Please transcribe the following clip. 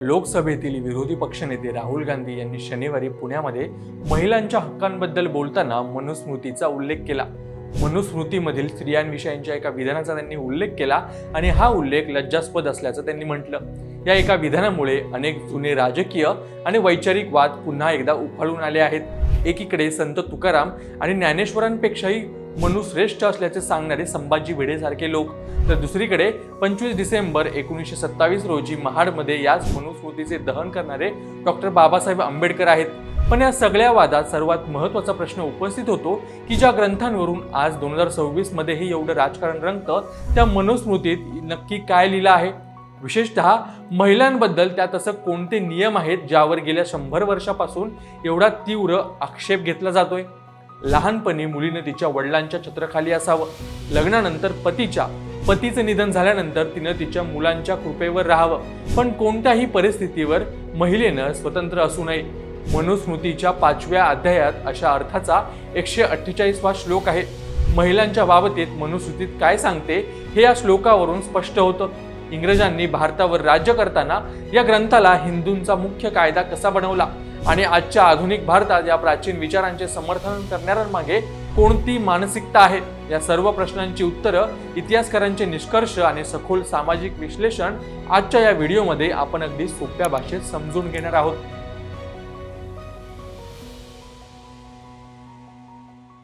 लोकसभेतील विरोधी पक्षनेते राहुल गांधी यांनी शनिवारी पुण्यामध्ये महिलांच्या हक्कांबद्दल बोलताना मनुस्मृतीचा उल्लेख केला। मनुस्मृतीमधील स्त्रियांविषयीच्या एका विधानाचा त्यांनी उल्लेख केला आणि हा उल्लेख लज्जास्पद असल्याचं त्यांनी म्हटलं। या एका विधानामुळे अनेक जुने राजकीय आणि वैचारिक वाद पुन्हा एकदा उफाळून आले आहेत। एकीकडे संत तुकाराम आणि ज्ञानेश्वरांपेक्षाही मनुश्रेष्ठ असल्याचे सांगणारे संभाजी भिडेसारखे लोक, तर दुसरीकडे 25 डिसेंबर 1927 रोजी महाडमध्ये याच मनुस्मृतीचे दहन करणारे डॉक्टर बाबासाहेब आंबेडकर आहेत। पण या सगळ्या वादात सर्वात महत्त्वाचा प्रश्न उपस्थित होतो की ज्या ग्रंथांवरून आज 2026 मध्येही एवढं राजकारण रंगतं, त्या मनुस्मृतीत नक्की काय लिहिलं आहे? विशेषतः महिलांबद्दल त्यात असं कोणते नियम आहेत ज्यावर गेल्या 100 वर्षापासून एवढा तीव्र आक्षेप घेतला जातोय? लहानपणी मुलीने तिच्या वडिलांच्या छत्राखाली असावं, लग्नानंतर पतीचं निधन झाल्यानंतर तिनं तिच्या मुलांच्या कृपेवर राहावं, पण कोणत्याही परिस्थितीवर महिलेनं स्वतंत्र असू नये। मनुस्मृतीच्या 5व्या अध्यायात अशा अर्थाचा 148वा श्लोक आहे। महिलांच्या बाबतीत मनुस्मृतीत काय सांगते हे या श्लोकावरून स्पष्ट होतं। इंग्रजांनी भारतावर राज्य करताना या ग्रंथाला हिंदूंचा मुख्य कायदा कसा बनवला आणि आजच्या आधुनिक भारतात या प्राचीन विचारांचे समर्थन करणाऱ्यांमागे कोणती मानसिकता आहे, या सर्व प्रश्नांची उत्तरं, इतिहासकारांचे निष्कर्ष आणि सखोल सामाजिक विश्लेषण आजच्या या व्हिडिओमध्ये आपण अगदी सोप्या भाषेत समजून घेणार आहोत।